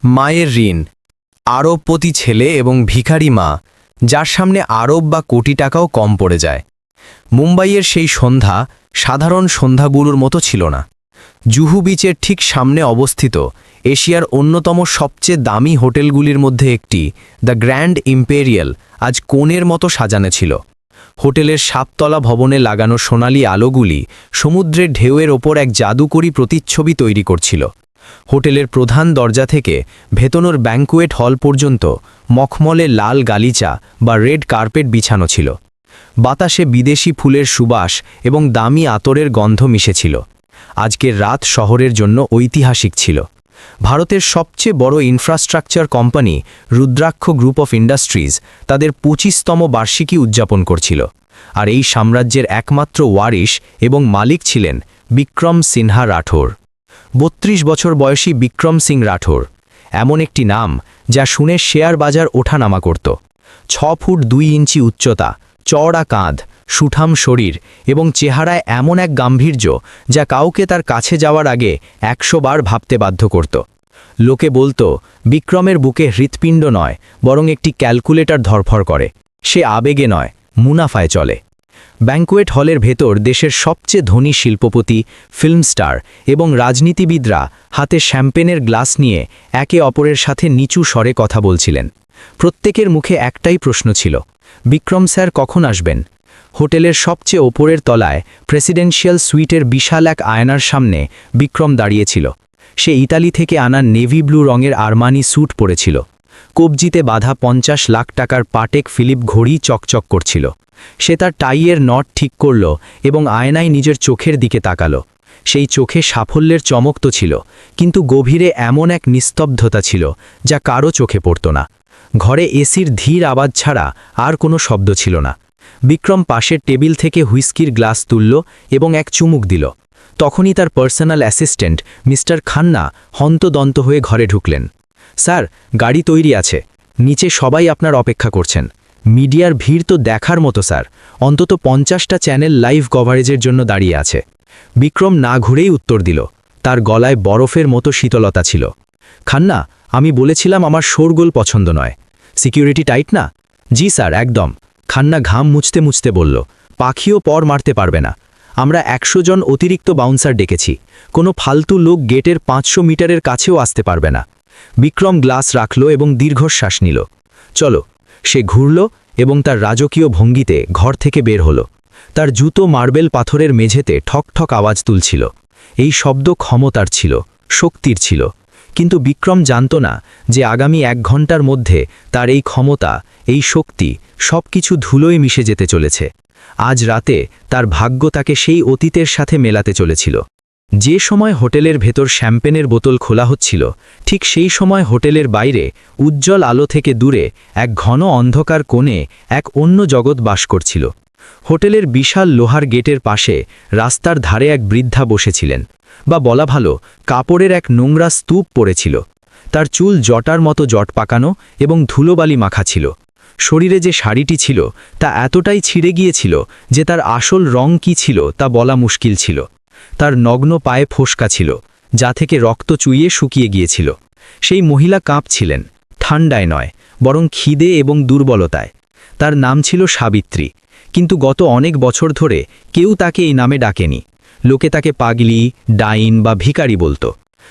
মায়ের ঋণ, আরবপতি ছেলে এবং ভিখারি মা, যার সামনে আরব বা কোটি টাকাও কম পড়ে যায়। মুম্বাইয়ের সেই সন্ধ্যা সাধারণ সন্ধ্যাগুলোর মতো ছিল না। জুহু বিচের ঠিক সামনে অবস্থিত এশিয়ার অন্যতম সবচেয়ে দামি হোটেলগুলির মধ্যে একটি, দ্য গ্র্যান্ড ইম্পেরিয়াল, আজ কোণের মতো সাজানো ছিল। হোটেলের সাততলা ভবনে লাগানো সোনালি আলোগুলি সমুদ্রের ঢেউয়ের ওপর এক জাদুকরী প্রতিচ্ছবি তৈরি করছিল। হোটেলের প্রধান দরজা থেকে ভেতনোর ব্যাঙ্কুয়েট হল পর্যন্ত মখমলে লাল গালিচা বা রেড কার্পেট বিছানো ছিল। বাতাসে বিদেশি ফুলের সুবাস এবং দামি আতরের গন্ধ মিশেছিল। আজকের রাত শহরের জন্য ঐতিহাসিক ছিল। ভারতের সবচেয়ে বড় infrastructure company rudraksha group of industries তাদের ২৫তম বার্ষিকী উদযাপন করছিল। আর এই সাম্রাজ্যের একমাত্র ওয়ারিশ এবং মালিক ছিলেন বিক্রম সিনহা রাঠোর। ৩২ বছর বয়সী বিক্রম সিং রাঠোর এমন একটি নাম যা শুনে শেয়ার বাজার ওঠানামা করত। ৬ ফুট ২ ইঞ্চি উচ্চতা, চওড়া কাঁধ, সুঠাম শরীর এবং চেহারায় এমন এক গাম্ভীর্য যা কাউকে তার কাছে যাওয়ার আগে ১০০ বার ভাবতে বাধ্য করত। লোকে বলতো বিক্রমের বুকে হৃৎপিণ্ড নয়, বরং একটি ক্যালকুলেটর ধরফর করে। সে আবেগে নয়, মুনাফায় চলে। ব্যাঙ্কুয়েট হলের ভেতর দেশের সবচেয়ে ধনী শিল্পপতি, ফিল্ম স্টার এবং রাজনীতিবিদরা হাতে শ্যাম্পেনের গ্লাস নিয়ে একে অপরের সাথে নিচু স্বরে কথা বলছিলেন। প্রত্যেকের মুখে একটাই প্রশ্ন ছিল, বিক্রম স্যার কখন আসবেন? হোটেলের সবচেয়ে ওপরের তলায় প্রেসিডেন্সিয়াল সুইটের বিশাল এক আয়নার সামনে বিক্রম দাঁড়িয়েছিল। সে ইতালি থেকে আনা নেভি ব্লু রঙের আরমানি স্যুট পরেছিল। কবজিতে বাঁধা ৫০ লাখ টাকার পাটেক ফিলিপ ঘড়ি চকচক করছিল। সে তার টাইয়ের নট ঠিক করল এবং আয়নায় নিজের চোখের দিকে তাকালো। সেই চোখে সাফল্যের চমক তো ছিল, কিন্তু গভীরে এমন এক নিস্তব্ধতা ছিল যা কারো চোখে পড়ত না। ঘরে এসির ধীর আওয়াজ ছাড়া আর কোনো শব্দ ছিল না। বিক্রম পাশের টেবিল থেকে হুইস্কির গ্লাস তুলল এবং এক চুমুক দিল। তখনই তার পার্সোনাল অ্যাসিস্ট্যান্ট মিস্টার খান্না হন্তদন্ত হয়ে ঘরে ঢুকলেন। স্যার, গাড়ি তৈরি আছে, নিচে সবাই আপনার অপেক্ষা করছেন। মিডিয়ার ভিড় তো দেখার মতো স্যার, অন্তত ৫০টা চ্যানেল লাইভ কভারেজের জন্য দাঁড়িয়ে আছে। বিক্রম না ঘুরেই উত্তর দিল। তার গলায় বরফের মতো শীতলতা ছিল। খান্না, আমি বলেছিলাম আমার শোরগোল পছন্দ নয়। সিকিউরিটি টাইট না? জি স্যার, একদম। খান্না ঘাম মুছতে মুছতে বলল, পাখিও পর মারতে পারবে না। আমরা ১০০ জন অতিরিক্ত বাউন্সার ডেকেছি। কোনো ফালতু লোক গেটের ৫০০ মিটারের কাছেও আসতে পারবে না। বিক্রম গ্লাস রাখল এবং দীর্ঘশ্বাস নিল। চলো। সে ঘুরল এবং তার রাজকীয় ভঙ্গিতে ঘর থেকে বের হলো। তার জুতো মার্বেল পাথরের মেঝেতে ঠক ঠক আওয়াজ তুলছিল। এই শব্দ ক্ষমতার ছিল, শক্তির ছিল। কিন্তু বিক্রম জানত না যে আগামী ১ ঘন্টার মধ্যে তার এই ক্ষমতা, এই শক্তি সব কিছু ধুলোয় মিশে যেতে চলেছে। আজ রাতে তার ভাগ্য তাকে সেই অতীতের সাথে মেলাতে চলেছিল। যে সময় হোটেলের ভেতর শ্যাম্পেনের বোতল খোলা হচ্ছিল, ঠিক সেই সময় হোটেলের বাইরে উজ্জ্বল আলো থেকে দূরে এক ঘন অন্ধকার কোণে এক অন্য জগৎ বাস করছিল। হোটেলের বিশাল লোহার গেটের পাশে রাস্তার ধারে এক বৃদ্ধা বসেছিলেন, বা বলা ভালো, কাপড়ের এক নোংরা স্তূপ পড়েছিল। তার চুল জটার মতো জট পাকানো এবং ধুলোবালি মাখা ছিল। শরীরে যে শাড়িটি ছিল তা এতটাই ছিঁড়ে গিয়েছিল যে তার আসল রং কী ছিল তা বলা মুশকিল ছিল। তার নগ্ন পায়ে ফোসকা ছিল, যা থেকে রক্ত চুইয়ে শুকিয়ে গিয়েছিল। সেই মহিলা কাঁপছিলেন, ঠান্ডায় নয়, বরং খিদে এবং দুর্বলতায়। তার নাম ছিল সাবিত্রী, কিন্তু গত অনেক বছর ধরে কেউ তাকে এই নামে ডাকেনি। লোকে তাকে পাগলি, ডাইন বা ভিখারি বলতো।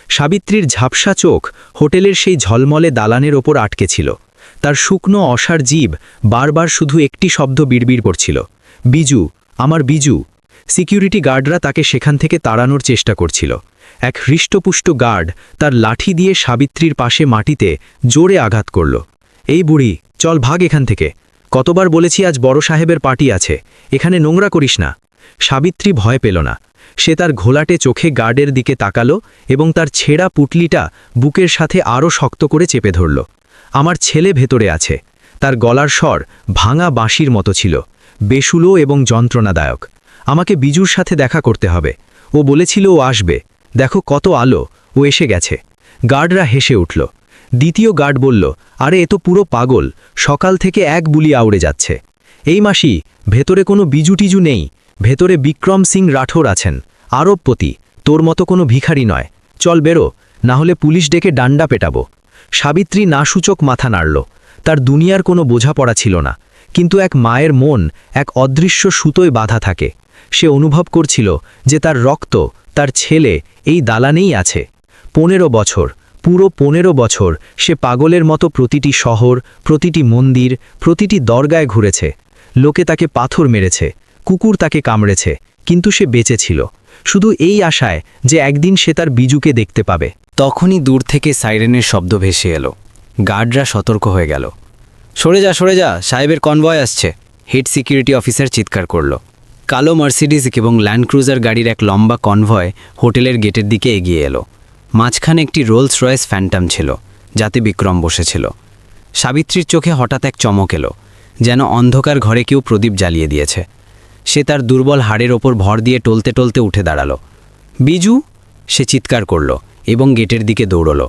সাবিত্রীর ঝাপসা চোখ হোটেলের সেই ঝলমলে দালানের ওপর আটকে ছিল। তার শুকনো অসার জিভ বারবার শুধু একটি শব্দ বিড়বিড় করছিল, বিজু, আমার বিজু। সিকিউরিটি গার্ডরা তাকে সেখান থেকে তাড়ানোর চেষ্টা করছিল। এক হৃষ্টপুষ্ট গার্ড তার লাঠি দিয়ে সাবিত্রীর পাশে মাটিতে জোরে আঘাত করল। এই বুড়ি, চল ভাগ এখান থেকে। কতবার বলেছি আজ বড় সাহেবের পার্টি আছে, এখানে নোংরা করিস না। সাবিত্রী ভয় পেল না। সে তার ঘোলাটে চোখে গার্ডের দিকে তাকালো এবং তার ছেঁড়া পুটলিটা বুকের সাথে আরও শক্ত করে চেপে ধরল। আমার ছেলে ভেতরে আছে। তার গলার স্বর ভাঙা বাঁশির মতো ছিল, বেসুলো এবং যন্ত্রণাদায়ক। আমাকে বিজুর সাথে দেখা করতে হবে। ও বলেছিল ও আসবে। দেখো কত আলো, ও এসে গেছে। গার্ডরা হেসে উঠল। দ্বিতীয় গার্ড বলল, আরে এ তো পুরো পাগল, সকাল থেকে এক বুলি আউড়ে যাচ্ছে। এই মাসি, ভেতরে কোনো বিজু টিজু নেই। ভেতরে বিক্রম সিং রাঠোর আছেন, আরবপতি, তোর মতো কোনো ভিখারি নয়। চল বেরো, না হলে পুলিশ ডেকে ডান্ডা পেটাবো। সাবিত্রী নাসূচক মাথা নাড়ল। তার দুনিয়ার কোনো বোঝাপড়া ছিল না, কিন্তু এক মায়ের মন এক অদৃশ্য সুতোয় বাঁধা থাকে। সে অনুভব করছিল যে তার রক্ত, তার ছেলে এই দালানেই আছে। 15 বছর, পুরো 15 বছর সে পাগলের মতো প্রতিটি শহর, প্রতিটি মন্দির, প্রতিটি দরগায় ঘুরেছে। লোকে তাকে পাথর মেরেছে, কুকুর তাকে কামড়েছে, কিন্তু সে বেঁচে ছিল, শুধু এই আশায় যে একদিন সে তার বিজুকে দেখতে পাবে। তখনই দূর থেকে সাইরেনের শব্দ ভেসে এলো। গার্ডরা সতর্ক হয়ে গেল। সরে যা, সরে যা, সাহেবের কনভয় আসছে। হেড সিকিউরিটি অফিসার চিৎকার করল। কালো মার্সিডিজ এবং ল্যান্ড ক্রুজার গাড়ির এক লম্বা কনভয় হোটেলের গেটের দিকে এগিয়ে এলো। মাঝখানে একটি রোলস রয়েস ফ্যান্টাম ছিল, যাতে বিক্রম বসেছিল। সাবিত্রীর চোখে হঠাৎ এক চমক এলো, যেন অন্ধকার ঘরে কেউ প্রদীপ জ্বালিয়ে দিয়েছে। সে তার দুর্বল হাড়ের ওপর ভর দিয়ে টলতে টলতে উঠে দাঁড়ালো। বিজু, সে চিৎকার করল এবং গেটের দিকে দৌড়ল।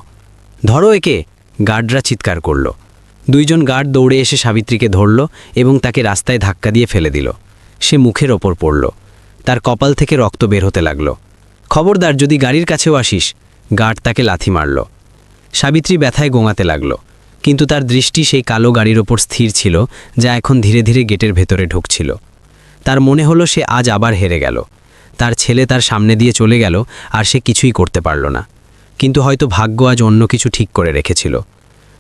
ধরো একে, গার্ডরা চিৎকার করল। 2 জন গার্ড দৌড়ে এসে সাবিত্রীকে ধরল এবং তাকে রাস্তায় ধাক্কা দিয়ে ফেলে দিল। সে মুখের ওপর পড়ল। তার কপাল থেকে রক্ত বের হতে লাগল। খবরদার, যদি গাড়ির কাছেও আসিস। গার্ড তাকে লাথি মারল। সাবিত্রী ব্যথায় গোঙাতে লাগল, কিন্তু তার দৃষ্টি সেই কালো গাড়ির ওপর স্থির ছিল, যা এখন ধীরে ধীরে গেটের ভেতরে ঢুকছিল। তার মনে হলো সে আজ আবার হেরে গেল। তার ছেলে তার সামনে দিয়ে চলে গেল, আর সে কিছুই করতে পারল না। কিন্তু হয়তো ভাগ্য আজ অন্য কিছু ঠিক করে রেখেছিল।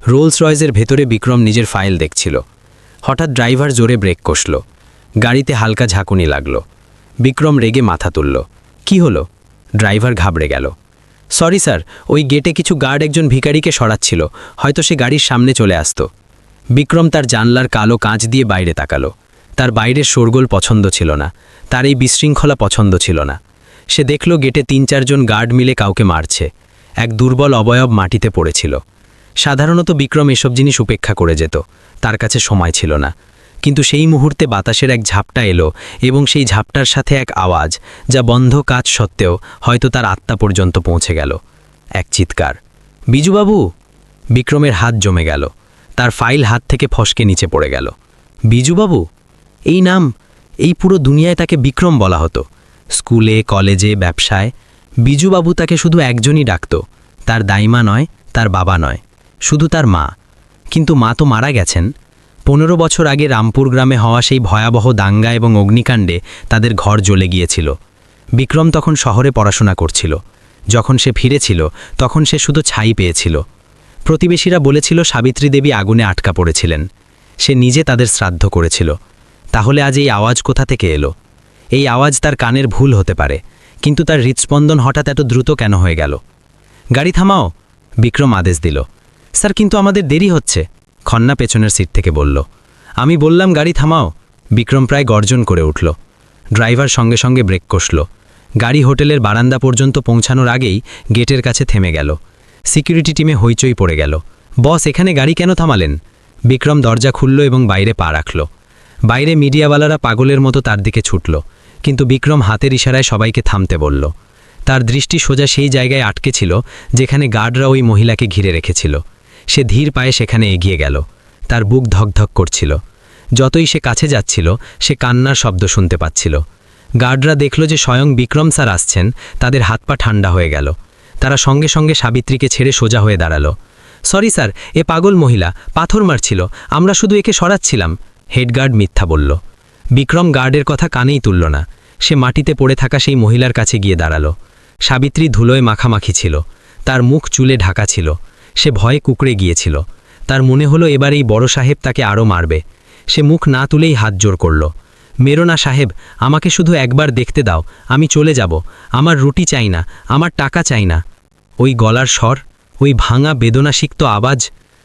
রোলস রয়েসের ভেতরে বিক্রম নিজের ফাইল দেখছিল। হঠাৎ ড্রাইভার জোরে ব্রেক কষল। গাড়িতে হালকা ঝাঁকুনি লাগল। বিক্রম রেগে মাথা তুলল। কি হলো? ড্রাইভার ঘাবড়ে গেল। সরি স্যার, ওই গেটে কিছু গার্ড একজন ভিখারিকে সরাচ্ছিল, হয়তো সে গাড়ির সামনে চলে আসতো। বিক্রম তার জানলার কালো কাঁচ দিয়ে বাইরে তাকালো। তার বাইরের শোরগোল পছন্দ ছিল না, তার এই বিশৃঙ্খলা পছন্দ ছিল না। সে দেখল গেটে 3-4 জন গার্ড মিলে কাউকে মারছে। এক দুর্বল অবয়ব মাটিতে পড়েছিল। সাধারণত বিক্রম এসব জিনিস উপেক্ষা করে যেত, তার কাছে সময় ছিল না। কিন্তু সেই মুহূর্তে বাতাসের এক ঝাপটা এলো, এবং সেই ঝাপটার সাথে এক আওয়াজ, যা বন্ধ কাজ সত্ত্বেও হয়তো তার আত্মা পর্যন্ত পৌঁছে গেল। এক চিৎকার, বিজুবাবু! বিক্রমের হাত জমে গেল। তার ফাইল হাত থেকে ফসকে নিচে পড়ে গেল। বিজুবাবু! এই নাম, এই পুরো দুনিয়ায় তাকে বিক্রম বলা হতো। স্কুলে, কলেজে, ব্যবসায় বিজুবাবু তাকে শুধু একজনই ডাকত। তার দাইমা নয়, তার বাবা নয়, শুধু তার মা। কিন্তু মা তো মারা গেছেন। 15 বছর আগে রামপুর গ্রামে হওয়া সেই ভয়াবহ দাঙ্গা এবং অগ্নিকাণ্ডে তাদের ঘর জ্বলে গিয়েছিল। বিক্রম তখন শহরে পড়াশোনা করছিল। যখন সে ফিরেছিল, তখন সে শুধু ছাই পেয়েছিল। প্রতিবেশীরা বলেছিল সাবিত্রী দেবী আগুনে আটকা পড়েছিলেন। সে নিজে তাদের শ্রাদ্ধ করেছিল। তাহলে আজ এই আওয়াজ কোথা থেকে এলো? এই আওয়াজ তার কানের ভুল হতে পারে, কিন্তু তার হৃৎস্পন্দন হঠাৎ এত দ্রুত কেন হয়ে গেল? গাড়ি থামাও, বিক্রম আদেশ দিল। স্যার, কিন্তু আমাদের দেরি হচ্ছে, খন্না পেছনের সিট থেকে বলল। আমি বললাম গাড়ি থামাও, বিক্রম প্রায় গর্জন করে উঠল। ড্রাইভার সঙ্গে সঙ্গে ব্রেক কষল। গাড়ি হোটেলের বারান্দা পর্যন্ত পৌঁছানোর আগেই গেটের কাছে থেমে গেল। সিকিউরিটি টিমে হইচই পড়ে গেল। বস, এখানে গাড়ি কেন থামালেন? বিক্রম দরজা খুলল এবং বাইরে পা রাখল। বাইরে মিডিয়াওয়ালারা পাগলের মতো তার দিকে ছুটল, কিন্তু বিক্রম হাতের ইশারায় সবাইকে থামতে বলল। তার দৃষ্টি সোজা সেই জায়গায় আটকে ছিল যেখানে গার্ডরা ওই মহিলাকে ঘিরে রেখেছিল। সে ধীর পায়ে সেখানে এগিয়ে গেল। তার বুক ধকধক করছিল। যতই সে কাছে যাচ্ছিল, সে কান্নার শব্দ শুনতে পাচ্ছিল। গার্ডরা দেখল যে স্বয়ং বিক্রম স্যার আসছেন। তাদের হাত পা ঠান্ডা হয়ে গেল। তারা সঙ্গে সঙ্গে সাবিত্রীকে ছেড়ে সোজা হয়ে দাঁড়ালো। সরি স্যার, এ পাগল মহিলা পাথর মারছিল, আমরা শুধু একে সরাচ্ছিলাম, হেডগার্ড মিথ্যা বলল। বিক্রম গার্ডের কথা কানেই তুলল না। সে মাটিতে পড়ে থাকা সেই মহিলার কাছে গিয়ে দাঁড়ালো। সাবিত্রী ধুলোয় মাখামাখি ছিল। তার মুখ চুলে ঢাকা ছিল। সে ভয়ে কুকড়ে গিয়েছিল। তার মনে হলো এবার এই বড় সাহেব তাকে আরও মারবে। সে মুখ না তুলেই হাত জোর করল। মেরো না সাহেব, আমাকে শুধু একবার দেখতে দাও, আমি চলে যাব। আমার রুটি চাই না, আমার টাকা চাই না। ওই গলার স্বর, ওই ভাঙা বেদনাসিক্ত আওয়াজ।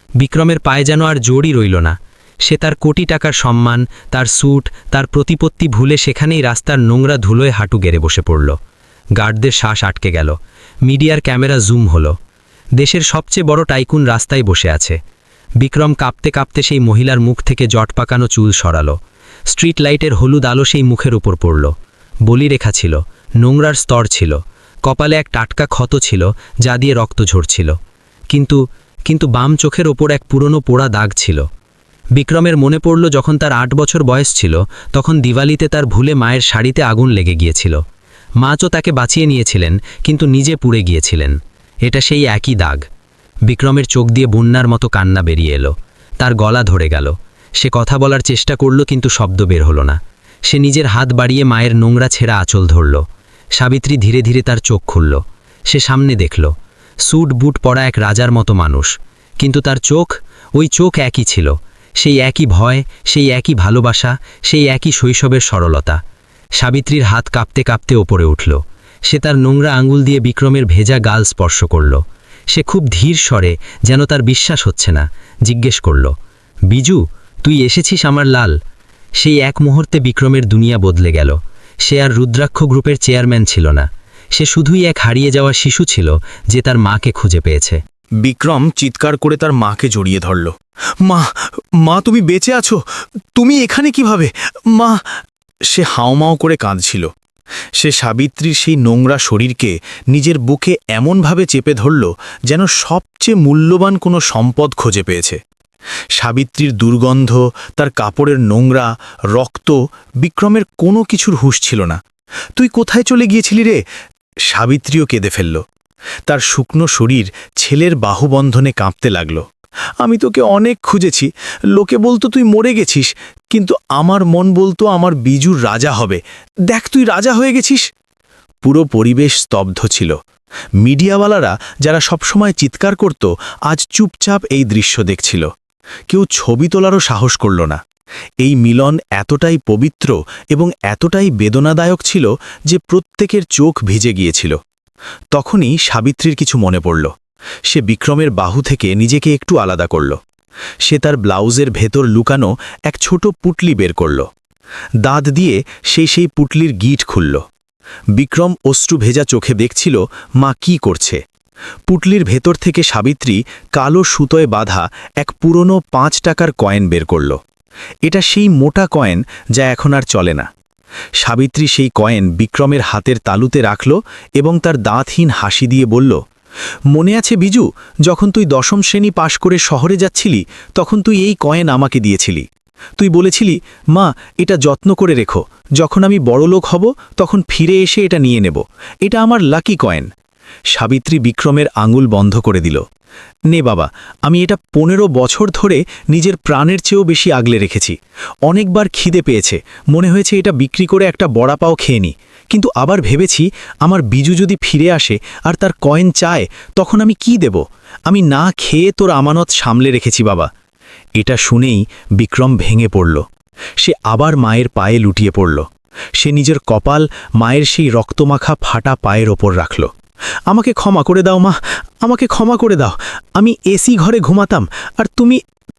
বিক্রমের পায়ে যেন আর জোরই রইল না। সে তার কোটি টাকার সম্মান, তার স্যুট, তার প্রতিপত্তি ভুলে সেখানেই রাস্তার নোংরা ধুলোয় হাঁটু গেড়ে বসে পড়ল। গার্ডদের শ্বাস আটকে গেল। মিডিয়ার ক্যামেরা জুম হলো। দেশের সবচেয়ে বড় টাইকুন রাস্তায় বসে আছে। বিক্রম কাঁপতে কাঁপতে সেই মহিলার মুখ থেকে জট পাকানো চুল সরালো। স্ট্রিট লাইটের হলুদ আলো সেই মুখের উপর পড়ল। বলিরেখা ছিল, নোংরার স্তর ছিল, কপালে এক টাটকা ক্ষত ছিল যা দিয়ে রক্ত ঝরছিল। কিন্তু বাম চোখের ওপর এক পুরনো পোড়া দাগ ছিল। বিক্রমের মনে পড়ল যখন তার 8 বছর বয়স ছিল, তখন দিওয়ালিতে তার ভুলে মায়ের শাড়িতে আগুন লেগে গিয়েছিল। মাচও তাকে বাঁচিয়ে নিয়েছিলেন, কিন্তু নিজে পুড়ে গিয়েছিলেন। এটা সেই একই দাগ। বিক্রমের চোখ দিয়ে বন্যার মতো কান্না বেরিয়ে এলো। তার গলা ধরে গেল। সে কথা বলার চেষ্টা করল, কিন্তু শব্দ বের হলো না। সে নিজের হাত বাড়িয়ে মায়ের নোংরা ছেঁড়া আঁচল ধরল। সাবিত্রী ধীরে ধীরে তার চোখ খুলল। সে সামনে দেখল স্যুট বুট পরা এক রাজার মতো মানুষ, কিন্তু তার চোখ, ওই চোখ একই ছিল। সেই একই ভয়, সেই একই ভালোবাসা, সেই একই শৈশবের সরলতা। সাবিত্রীর হাত কাঁপতে কাঁপতে ওপরে উঠল। সে তার নোংরা আঙুল দিয়ে বিক্রমের ভেজা গাল স্পর্শ করল। সে খুব ধীর স্বরে, যেন তার বিশ্বাস হচ্ছে না, জিজ্ঞেস করল, বিজু, তুই এসেছিস আমার লাল? সেই এক মুহূর্তে বিক্রমের দুনিয়া বদলে গেল। সে আর রুদ্রাক্ষ গ্রুপের চেয়ারম্যান ছিল না। সে শুধুই এক হারিয়ে যাওয়া শিশু ছিল, যে তার মাকে খুঁজে পেয়েছে। বিক্রম চিৎকার করে তার মাকে জড়িয়ে ধরল। মা, মা, তুমি বেঁচে আছো? তুমি এখানে কিভাবে? মা! সে হাউমাউ করে কাঁদছিল। সে সাবিত্রীর সেই নোংরা শরীরকে নিজের বুকে এমনভাবে চেপে ধরল, যেন সবচেয়ে মূল্যবান কোনো সম্পদ খুঁজে পেয়েছে। সাবিত্রীর দুর্গন্ধ, তার কাপড়ের নোংরা, রক্ত, বিক্রমের কোনো কিছুর হুঁশ ছিল না। তুই কোথায় চলে গিয়েছিলি রে? সাবিত্রীও কেঁদে ফেলল। তার শুকনো শরীর ছেলের বাহুবন্ধনে কাঁপতে লাগল। আমি তোকে অনেক খুঁজেছি। লোকে বলতো তুই মরে গেছিস, কিন্তু আমার মন বলতো আমার বিজুর রাজা হবে। দেখ, তুই রাজা হয়ে গেছিস। পুরো পরিবেশ স্তব্ধ ছিল। মিডিয়াওয়ালারা, যারা সবসময় চিৎকার করত, আজ চুপচাপ এই দৃশ্য দেখছিল। কেউ ছবি তোলারও সাহস করল না। এই মিলন এতটাই পবিত্র এবং এতটাই বেদনাদায়ক ছিল যে প্রত্যেকের চোখ ভিজে গিয়েছিল। তখনই সাবিত্রীর কিছু মনে পড়ল। সে বিক্রমের বাহু থেকে নিজেকে একটু আলাদা করল। সে তার ব্লাউজের ভেতর লুকানো এক ছোট পুটলি বের করল। দাঁত দিয়ে সেই পুটলির গিঁট খুলল। বিক্রম অশ্রু ভেজা চোখে দেখছিল মা কি করছে। পুটলির ভেতর থেকে সাবিত্রী কালো সুতোয় বাঁধা এক পুরনো 5 টাকার কয়েন বের করল। এটা সেই মোটা কয়েন যা এখন আর চলে না। সাবিত্রী সেই কয়েন বিক্রমের হাতের তালুতে রাখল এবং তার দাঁতহীন হাসি দিয়ে বলল, মনে আছে বিজু, যখন তুই 10ম শ্রেণী পাশ করে শহরে যাচ্ছিলি, তখন তুই এই কয়েন আমাকে দিয়েছিলি। তুই বলেছিলি, মা, এটা যত্ন করে রেখো, যখন আমি বড়লোক হব তখন ফিরে এসে এটা নিয়ে নেব। এটা আমার লাকি কয়েন। সাবিত্রী বিক্রমের আঙুল বন্ধ করে দিল। নে বাবা, আমি এটা 15 বছর ধরে নিজের প্রাণের চেয়েও বেশি আগলে রেখেছি। অনেকবার খিদে পেয়েছে, মনে হয়েছে এটা বিক্রি করে একটা বড়া পাও খেয়ে নি, কিন্তু আবার ভেবেছি আমার বিজু যদি ফিরে আসে আর তার কয়েন চায়, তখন আমি কি দেব? আমি না খেয়ে তোর আমানত সামলে রেখেছি বাবা। এটা শুনেই বিক্রম ভেঙে পড়ল। সে আবার মায়ের পায়ে লুটিয়ে পড়ল। সে নিজের কপাল মায়ের সেই রক্তমাখা ফাটা পায়ের ওপর রাখল। আমাকে ক্ষমা করে দাও মা, আমাকে ক্ষমা করে দাও। আমি এসি ঘরে ঘুমাতাম, আর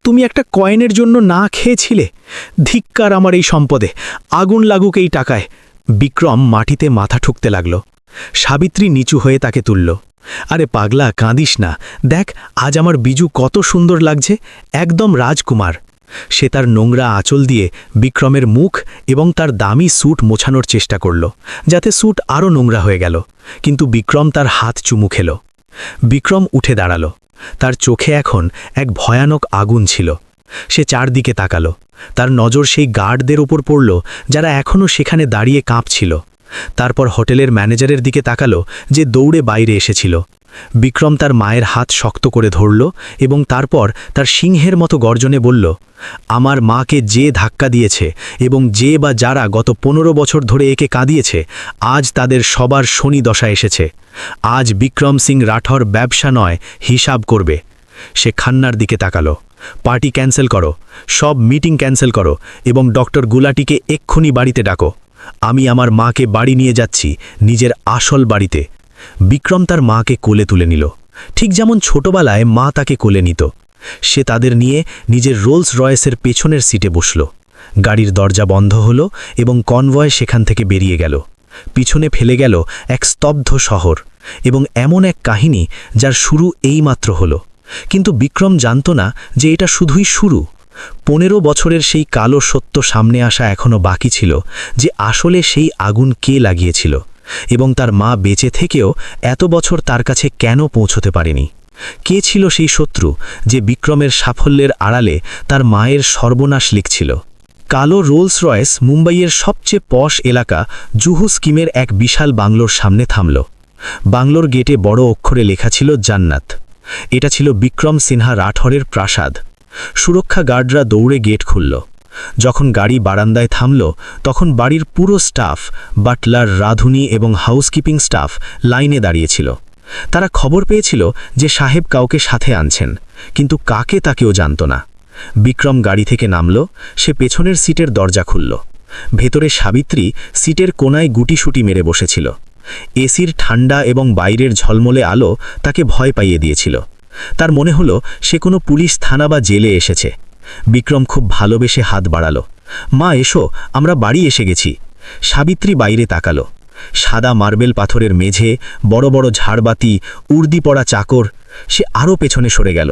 তুমি একটা কয়েনের জন্য না খেয়েছিলে। ধিক্কার আমার এই সম্পদে, আগুন লাগুক এই টাকায়। বিক্রম মাটিতে মাথা ঠুকতে লাগল। সাবিত্রী নিচু হয়ে তাকে তুলল। আরে পাগলা, কাঁদিস না। দেখ, আজ আমার বিজু কত সুন্দর লাগছে, একদম রাজকুমার। সে তার নোংরা আঁচল দিয়ে বিক্রমের মুখ এবং তার দামি স্যুট মোছানোর চেষ্টা করল, যাতে স্যুট আরও নোংরা হয়ে গেল, কিন্তু বিক্রম তার হাত চুমু খেল। বিক্রম উঠে দাঁড়াল। তার চোখে এখন এক ভয়ানক আগুন ছিল। সে চারদিকে তাকালো। তার নজর সেই গার্ডদের ওপর পড়ল, যারা এখনও সেখানে দাঁড়িয়ে কাঁপছিল। তারপর হোটেলের ম্যানেজারের দিকে তাকালো, যে দৌড়ে বাইরে এসেছিল। বিক্রম তার মায়ের হাত শক্ত করে ধরল এবং তারপর তার সিংহের মতো গর্জনে বলল, আমার মাকে যে ধাক্কা দিয়েছে এবং যে বা যারা গত 15 বছর ধরে একে কাঁদিয়েছে, আজ তাদের সবার শনি দশা এসেছে। আজ বিক্রম সিং রাঠোর ব্যবসা নয়, হিসাব করবে। সে খান্নার দিকে তাকালো। পার্টি ক্যান্সেল করো, সব মিটিং ক্যান্সেল করো এবং ডক্টর গুলাটিকে এক্ষুনি বাড়িতে ডাকো। আমি আমার মাকে বাড়ি নিয়ে যাচ্ছি, নিজের আসল বাড়িতে। বিক্রম তার মাকে কোলে তুলে নিল, ঠিক যেমন ছোটবেলায় মা তাকে কোলে নিত। সে তাদের নিয়ে নিজের রোলস রয়েসের পেছনের সিটে বসল। গাড়ির দরজা বন্ধ হলো এবং কনভয় সেখান থেকে বেরিয়ে গেল। পিছনে ফেলে গেল এক স্তব্ধ শহর এবং এমন এক কাহিনী যার শুরু এইমাত্র হলো। কিন্তু বিক্রম জানত না যে এটা শুধুই শুরু। 15 বছরের সেই কালো সত্য সামনে আসা এখনও বাকি ছিল, যে আসলে সেই আগুন কে লাগিয়েছিল এবং তার মা বেঁচে থেকেও এত বছর তার কাছে কেন পৌঁছতে পারেনি। কে ছিল সেই শত্রু যে বিক্রমের সাফল্যের আড়ালে তার মায়ের সর্বনাশ লিখছিল? কালো রোলস রয়েস মুম্বাইয়ের সবচেয়ে পশ এলাকা জুহু স্কিমের এক বিশাল বাংলোর সামনে থামল। বাংলোর গেটে বড় অক্ষরে লেখা ছিল জান্নাত। এটা ছিল বিক্রম সিনহা রাঠোরের প্রাসাদ। সুরক্ষা গার্ডরা দৌড়ে গেট খুলল। যখন গাড়ি বারান্দায় থামল, তখন বাড়ির পুরো স্টাফ, বাটলার, রাঁধুনি এবং হাউসকিপিং স্টাফ লাইনে দাঁড়িয়েছিল। তারা খবর পেয়েছিল যে সাহেব কাউকে সাথে আনছেন, কিন্তু কাকে তা কেউ জানত না। বিক্রম গাড়ি থেকে নামল। সে পেছনের সিটের দরজা খুলল। ভেতরে সাবিত্রী সিটের কোনায় গুটিসুটি মেরে বসেছিল। এসির ঠান্ডা এবং বাইরের ঝলমলে আলো তাকে ভয় পাইয়ে দিয়েছিল। তার মনে হলো সে কোনো পুলিশ থানা বা জেলে এসেছে। বিক্রম খুব ভালোবেসে হাত বাড়ালো। মা এসো, আমরা বাড়ি এসে গেছি। সাবিত্রী বাইরে তাকালো। সাদা মার্বেল পাথরের মেঝে, বড় বড় ঝাড়বাতি, উর্দি পড়া চাকর। সে আরও পেছনে সরে গেল।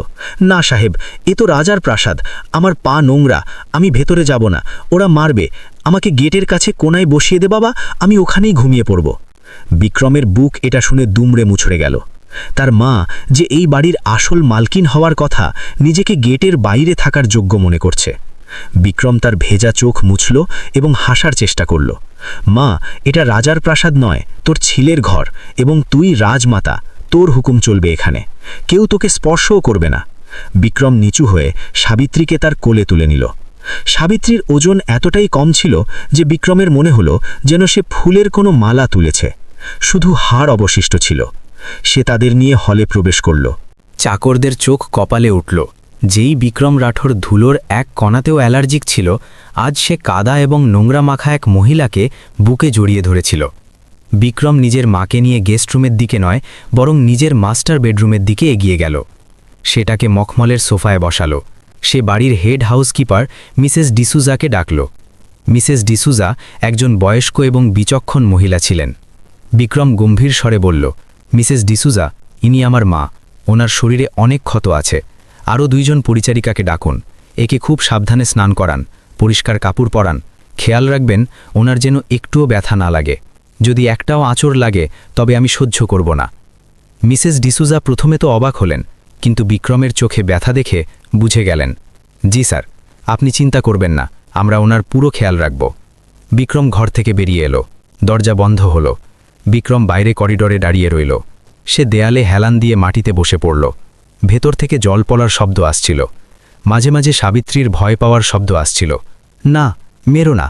না সাহেব, এ তো রাজার প্রাসাদ। আমার পা নোংরা, আমি ভেতরে যাব না, ওরা মারবে। আমাকে গেটের কাছে কোনায় বসিয়ে দে বাবা, আমি ওখানেই ঘুমিয়ে পড়ব। বিক্রমের বুক এটা শুনে দুমড়ে মুছড়ে গেল। তার মা, যে এই বাড়ির আসল মালকিন হওয়ার কথা, নিজেকে গেটের বাইরে থাকার যোগ্য মনে করছে। বিক্রম তার ভেজা চোখ মুছল এবং হাসার চেষ্টা করল। মা, এটা রাজার প্রাসাদ নয়, তোর ছেলের ঘর, এবং তুই রাজমাতা। তোর হুকুম চলবে এখানে, কেউ তোকে স্পর্শও করবে না। বিক্রম নিচু হয়ে সাবিত্রীকে তার কোলে তুলে নিল। সাবিত্রীর ওজন এতটাই কম ছিল যে বিক্রমের মনে হলো যেন সে ফুলের কোনো মালা তুলেছে। শুধু হাড় অবশিষ্ট ছিল। সে তাদের নিয়ে হলে প্রবেশ করল। চাকরদের চোখ কপালে উঠল। যেই বিক্রম রাঠোর ধুলোর এক কণাতেও অ্যালার্জিক ছিল, আজ সে কাদা এবং নোংরা মাখা এক মহিলাকে বুকে জড়িয়ে ধরেছিল। বিক্রম নিজের মাকে নিয়ে গেস্ট রুমের দিকে নয়, বরং নিজের মাস্টার বেডরুমের দিকে এগিয়ে গেল। সেটাকে মখমলের সোফায় বসালো। সে বাড়ির হেড হাউসকিপার মিসেস ডিসুজাকে ডাকল। মিসেস ডিসুজা একজন বয়স্ক এবং বিচক্ষণ মহিলা ছিলেন। বিক্রম গম্ভীর স্বরে বলল, মিসেস ডিসুজা, ইনি আমার মা। ওনার শরীরে অনেক ক্ষত আছে। আরও 2 জন পরিচারিকাকে ডাকুন। একে খুব সাবধানে স্নান করান, পরিষ্কার কাপড় পরান। খেয়াল রাখবেন ওনার যেন একটুও ব্যথা না লাগে। যদি একটাও আঁচড় লাগে তবে আমি সহ্য করব না। মিসেস ডিসুজা প্রথমে তো অবাক হলেন, কিন্তু বিক্রমের চোখে ব্যথা দেখে বুঝে গেলেন। জি স্যার, আপনি চিন্তা করবেন না, আমরা ওনার পুরো খেয়াল রাখব। বিক্রম ঘর থেকে বেরিয়ে এলো। দরজা বন্ধ হলো। বিক্রম বাইরে করিডোরে দাঁড়িয়ে রইল। সে দেয়ালে হেলান দিয়ে মাটিতে বসে পড়ল। ভেতর থেকে জল পড়ার শব্দ আসছিল। মাঝে মাঝে সাবিত্রীর ভয় পাওয়ার শব্দ আসছিল, না মেরো না।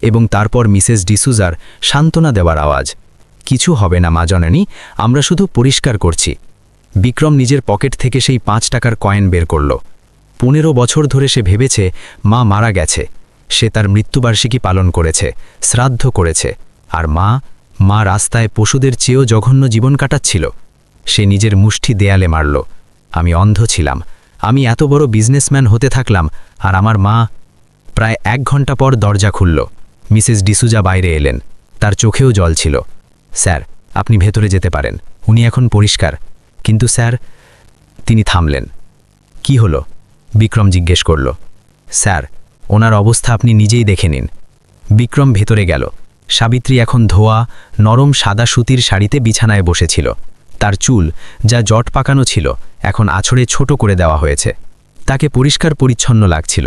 এবং তারপর মিসেস ডিসুজার সান্ত্বনা দেওয়ার আওয়াজ, কিছু হবে না মা জননী, আমরা শুধু পরিষ্কার করছি। বিক্রম নিজের পকেট থেকে সেই 5 টাকার কয়েন বের করল। 15 বছর ধরে সে ভেবেছে মা মারা গেছে। সে তার মৃত্যুবার্ষিকী পালন করেছে, শ্রাদ্ধ করেছে। আর মা রাস্তায় পশুদের চেয়েও জঘন্য জীবন কাটাচ্ছিল। সে নিজের মুষ্টি দেয়ালে মারল। আমি অন্ধ ছিলাম, আমি এত বড় বিজনেসম্যান হতে থাকলাম, আর আমার মা। প্রায় 1 ঘন্টা পর দরজা খুলল। মিসেস ডিসুজা বাইরে এলেন। তার চোখেও জল ছিল। স্যার, আপনি ভেতরে যেতে পারেন, উনি এখন পরিষ্কার। কিন্তু স্যার, তিনি থামলেন। কি হলো? বিক্রম জিজ্ঞেস করল। স্যার, ওনার অবস্থা আপনি নিজেই দেখে নিন। বিক্রম ভেতরে গেল। সাবিত্রী এখন ধোয়া, নরম সাদা সুতির শাড়িতে বিছানায় বসেছিল। তার চুল, যা জট পাকানো ছিল, এখন আছড়ে ছোট করে দেওয়া হয়েছে। তাকে পরিষ্কার পরিচ্ছন্ন লাগছিল,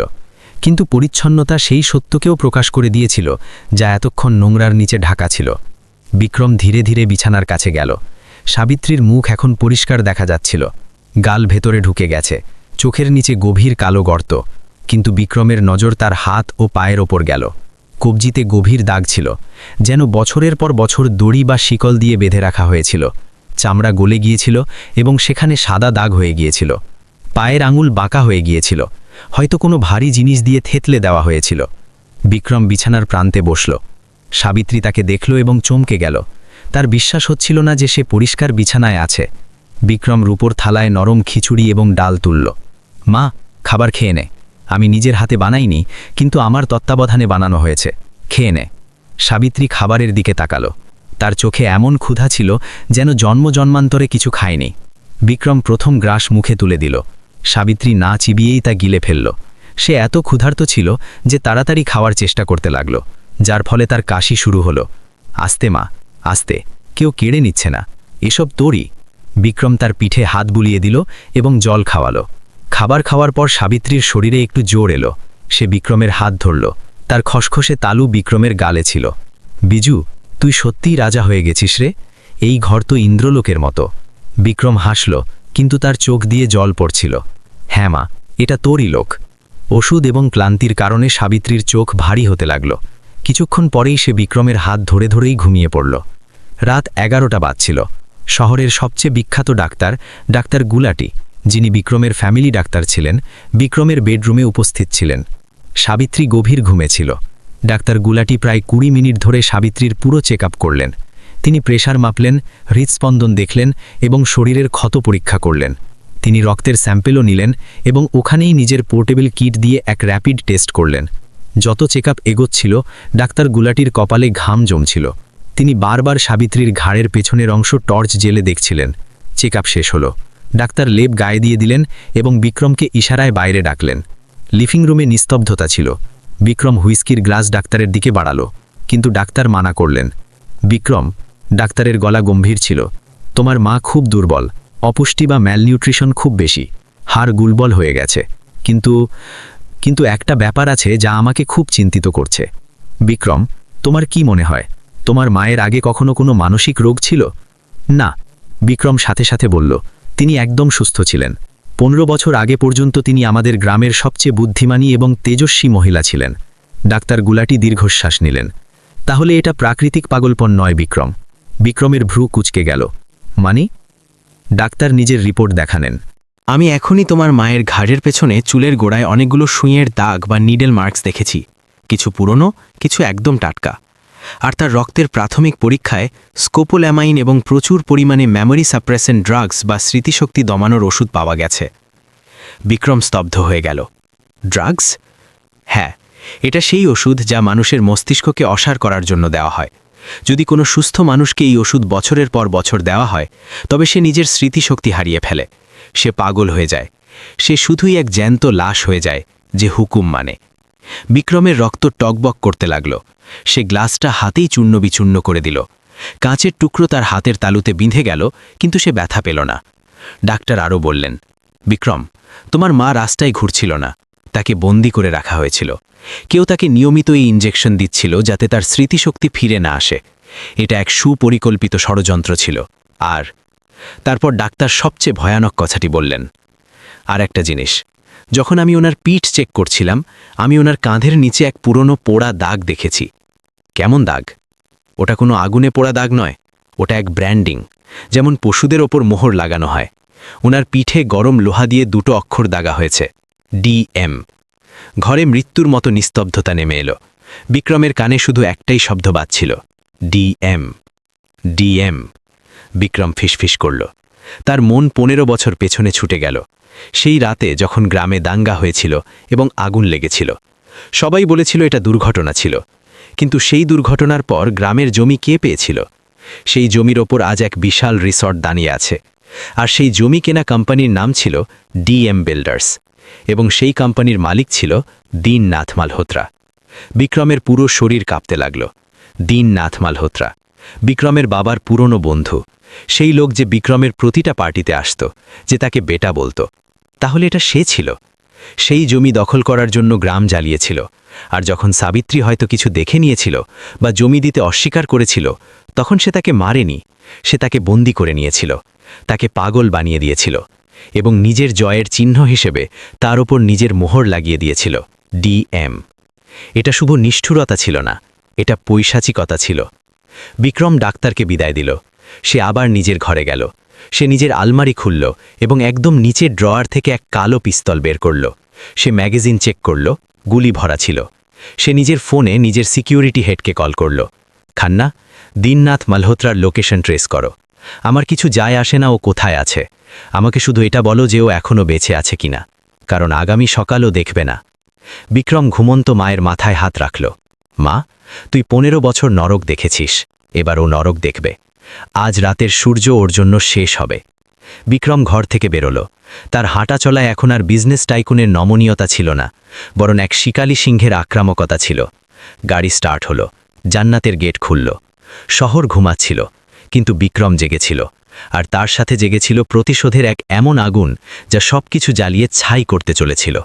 কিন্তু পরিচ্ছন্নতা সেই সত্যকেও প্রকাশ করে দিয়েছিল যা এতক্ষণ নোংরার নিচে ঢাকা ছিল। বিক্রম ধীরে ধীরে বিছানার কাছে গেল। সাবিত্রীর মুখ এখন পরিষ্কার দেখা যাচ্ছিল। গাল ভেতরে ঢুকে গেছে, চোখের নিচে গভীর কালো গর্ত। কিন্তু বিক্রমের নজর তার হাত ও পায়ের ওপর গেল। কবজিতে গভীর দাগ ছিল, যেন বছরের পর বছর দড়ি বা শিকল দিয়ে বেঁধে রাখা হয়েছিল। চামড়া গলে গিয়েছিল এবং সেখানে সাদা দাগ হয়ে গিয়েছিল। পায়ের আঙুল বাঁকা হয়ে গিয়েছিল, হয়তো কোনো ভারী জিনিস দিয়ে থেতলে দেওয়া হয়েছিল। বিক্রম বিছানার প্রান্তে বসল। সাবিত্রী তাকে দেখল এবং চমকে গেল। তার বিশ্বাস হচ্ছিল না যে সে পরিষ্কার বিছানায় আছে। বিক্রম রূপোর থালায় নরম খিচুড়ি এবং ডাল তুলল। মা, খাবার খেয়ে নে। আমি নিজের হাতে বানাইনি, কিন্তু আমার তত্ত্বাবধানে বানানো হয়েছে, খেয়ে নে। সাবিত্রী খাবারের দিকে তাকালো। তার চোখে এমন ক্ষুধা ছিল যেন জন্মান্তরে কিছু খায়নি। বিক্রম প্রথম গ্রাস মুখে তুলে দিল। সাবিত্রী না চিবিয়েই তা গিলে ফেলল। সে এত ক্ষুধার্ত ছিল যে তাড়াতাড়ি খাওয়ার চেষ্টা করতে লাগল, যার ফলে তার কাশি শুরু হলো। আস্তে মা, আস্তে, কেউ কেড়ে নিচ্ছে না, এসব তোরই। বিক্রম তার পিঠে হাত বুলিয়ে দিল এবং জল খাওয়ালো। খাবার খাওয়ার পর সাবিত্রীর শরীরে একটু জোর এলো। সে বিক্রমের হাত ধরল। তার খসখসে তালু বিক্রমের গালে ছিল। বিজু, তুই সত্যিই রাজা হয়ে গেছিস রে। এই ঘর তো ইন্দ্রলোকের মতো। বিক্রম হাসল, কিন্তু তার চোখ দিয়ে জল পড়ছিল। হ্যাঁ মা, এটা তোরই লোক। ওষুধ এবং ক্লান্তির কারণে সাবিত্রীর চোখ ভারী হতে লাগল। কিছুক্ষণ পরেই সে বিক্রমের হাত ধরে ধরেই ঘুমিয়ে পড়ল। রাত 11টা বাজছিল। শহরের সবচেয়ে বিখ্যাত ডাক্তার গুলাটি, যিনি বিক্রমের ফ্যামিলি ডাক্তার ছিলেন, বিক্রমের বেডরুমে উপস্থিত ছিলেন। সাবিত্রী গভীর ঘুমে ছিল। ডাক্তার গুলাটি প্রায় 20 মিনিট ধরে সাবিত্রীর পুরো চেক আপ করলেন। তিনি প্রেশার মাপলেন, হৃদস্পন্দন দেখলেন এবং শরীরের ক্ষত পরীক্ষা করলেন। তিনি রক্তের স্যাম্পেলও নিলেন এবং ওখানেই নিজের পোর্টেবল কিট দিয়ে এক র্যাপিড টেস্ট করলেন। যত চেক আপ এগোচ্ছিল, ডাক্তার গুলাটির কপালে ঘাম জমছিল। তিনি বারবার সাবিত্রীর ঘাড়ের পেছনের অংশ টর্চ জেলে দেখছিলেন। চেক আপ শেষ হলো। ডাক্তার লেপ গায়ে দিয়ে দিলেন এবং বিক্রমকে ইশারায় বাইরে ডাকলেন। লিভিং রুমে নিস্তব্ধতা ছিল। বিক্রম হুইস্কির গ্লাস ডাক্তারের দিকে বাড়ালো, কিন্তু ডাক্তার মানা করলেন। বিক্রম, ডাক্তারের গলা গম্ভীর ছিল, তোমার মা খুব দুর্বল, অপুষ্টি বা ম্যালনিউট্রিশন খুব বেশি, হাড় গুলবল হয়ে গেছে। কিন্তু একটা ব্যাপার আছে যা আমাকে খুব চিন্তিত করছে। বিক্রম, তোমার কি মনে হয় তোমার মায়ের আগে কখনো কোনো মানসিক রোগ ছিল? না, বিক্রম সাথে সাথে বলল, তিনি একদম সুস্থ ছিলেন। 15 বছর আগে পর্যন্ত তিনি আমাদের গ্রামের সবচেয়ে বুদ্ধিমানী এবং তেজস্বী মহিলা ছিলেন। ডাক্তার গুলাটি দীর্ঘশ্বাস নিলেন। তাহলে এটা প্রাকৃতিক পাগলপন নয় বিক্রম। বিক্রমের ভ্রু কুঁচকে গেল। মানে? ডাক্তার নিজের রিপোর্ট দেখানেন। আমি এখনই তোমার মায়ের ঘাড়ের পেছনে চুলের গোড়ায় অনেকগুলো সুইয়ের দাগ বা নিডেল মার্কস দেখেছি। কিছু পুরনো, কিছু একদম টাটকা। আর তার রক্তের প্রাথমিক পরীক্ষায় স্কোপোল্যামাইন এবং প্রচুর পরিমাণে মেমোরি সাপ্রেসেন্ট ড্রাগস বা স্মৃতিশক্তি দমানোর ওষুধ পাওয়া গেছে। বিক্রম স্তব্ধ হয়ে গেল। ড্রাগস? হ্যাঁ, এটা সেই ওষুধ যা মানুষের মস্তিষ্ককে অসার করার জন্য দেওয়া হয়। যদি কোনো সুস্থ মানুষকে এই ওষুধ বছরের পর বছর দেওয়া হয়, তবে সে নিজের স্মৃতিশক্তি হারিয়ে ফেলে। সে পাগল হয়ে যায়। সে শুধুই এক জ্যান্ত লাশ হয়ে যায় যে হুকুম মানে। বিক্রমের রক্ত টকবক করতে লাগল। সে গ্লাসটা হাতেই চূর্ণ বিচূর্ণ করে দিল। কাঁচের টুকরো তার হাতের তালুতে বিঁধে গেল, কিন্তু সে ব্যথা পেল না। ডাক্তার আরও বললেন, বিক্রম, তোমার মা রাস্তায় ঘুরছিল না, তাকে বন্দি করে রাখা হয়েছিল। কেউ তাকে নিয়মিত এই ইনজেকশন দিচ্ছিল যাতে তার স্মৃতিশক্তি ফিরে না আসে। এটা এক সুপরিকল্পিত ষড়যন্ত্র ছিল। আর তারপর ডাক্তার সবচেয়ে ভয়ানক কথাটি বললেন, আর একটা জিনিস, যখন আমি ওনার পিঠ চেক করছিলাম, আমি ওনার কাঁধের নিচে এক পুরনো পোড়া দাগ দেখেছি। কেমন দাগ? ওটা কোনো আগুনে পোড়া দাগ নয়, ওটা এক ব্র্যান্ডিং, যেমন পশুদের ওপর মোহর লাগানো হয়। ওনার পিঠে গরম লোহা দিয়ে 2টো অক্ষর দাগা হয়েছে, DM। ঘরে মৃত্যুর মতো নিস্তব্ধতা নেমে এলো। বিক্রমের কানে শুধু একটাই শব্দ বাজছিল, DM, DM। বিক্রম ফিসফিস করল। তার মন 15 বছর পেছনে ছুটে গেল। সেই রাতে যখন গ্রামে দাঙ্গা হয়েছিল এবং আগুন লেগেছিল। সবাই বলেছিল এটা দুর্ঘটনা ছিল, কিন্তু সেই দুর্ঘটনার পর গ্রামের জমি কে পেয়েছিল? সেই জমির ওপর আজ এক বিশাল রিসর্ট দাঁড়িয়ে আছে। আর সেই জমি কেনা কোম্পানির নাম ছিল DM বিল্ডার্স, এবং সেই কোম্পানির মালিক ছিল দীননাথ মালহোত্রা। বিক্রমের পুরো শরীর কাঁপতে লাগল। দীননাথ মালহোত্রা, বিক্রমের বাবার পুরনো বন্ধু, সেই লোক যে বিক্রমের প্রতিটা পার্টিতে আসত, যে তাকে বেটা বলতো। তাহলে এটা সে ছিল। সেই জমি দখল করার জন্য গ্রাম জ্বালিয়েছিল। আর যখন সাবিত্রী হয়তো কিছু দেখে নিয়েছিল বা জমি দিতে অস্বীকার করেছিল, তখন সে তাকে মারেনি, সে তাকে বন্দি করে নিয়েছিল, তাকে পাগল বানিয়ে দিয়েছিল এবং নিজের জয়ের চিহ্ন হিসেবে তার ওপর নিজের মোহর লাগিয়ে দিয়েছিল, DM। এটা শুভ নিষ্ঠুরতা ছিল না, এটা পৈশাচিকতা ছিল। বিক্রম ডাক্তারকে বিদায় দিল। সে আবার নিজের ঘরে গেল। সে নিজের আলমারি খুলল এবং একদম নিচের ড্রয়ার থেকে এক কালো পিস্তল বের করল। সে ম্যাগাজিন চেক করল, গুলি ভরা ছিল। সে নিজের ফোনে নিজের সিকিউরিটি হেডকে কল করল। খান্না, দীননাথ মালহোত্রার লোকেশন ট্রেস করো। আমার কিছু যায় আসে না ও কোথায় আছে, আমাকে শুধু এটা বলো যে ও এখনও বেঁচে আছে কিনা, কারণ আগামী সকালও দেখবে না। বিক্রম ঘুমন্ত মায়ের মাথায় হাত রাখল। মা, তুই 15 বছর নরক দেখেছিস, এবার ও নরক দেখবে। আজ রাতের সূর্য ওর জন্য শেষ হবে। বিক্রম ঘর থেকে বেরোল। তার হাঁটা চলায় এখন আর বিজনেস টাইকুনের নমনীয়তা ছিল না, বরং এক শিকালী সিংহের আক্রামকতা ছিল। গাড়ি স্টার্ট হলো। জান্নাতের গেট খুলল। শহর ঘুমাচ্ছিল, কিন্তু বিক্রম জেগেছিল। আর তার সাথে জেগেছিল প্রতিশোধের এক এমন আগুন যা সবকিছু জ্বালিয়ে ছাই করতে চলেছিল।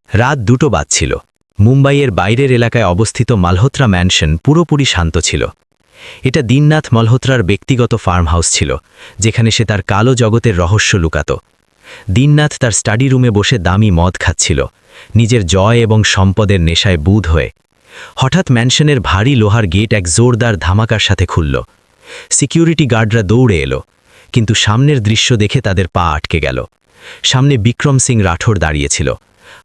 রাত 2টো বাজছিল। মুম্বাইয়ের বাইরের এলাকায় অবস্থিত মালহোত্রা ম্যানশন পুরোপুরি শান্ত ছিল। এটা দীননাথ মালহোত্রার ব্যক্তিগত ফার্ম হাউস ছিল, যেখানে সে তার কালো জগতের রহস্য লুকাত। দীননাথ তার স্টাডি রুমে বসে দামি মদ খাচ্ছিল, নিজের জয় এবং সম্পদের নেশায় বুঁদ হয়ে। হঠাৎ ম্যানশনের ভারী লোহার গেট এক জোরদার ধামাকার সাথে খুলল। সিকিউরিটি গার্ডরা দৌড়ে এলো, কিন্তু সামনের দৃশ্য দেখে তাদের পা আটকে গেল। সামনে বিক্রম সিং রাঠোর দাঁড়িয়েছিল,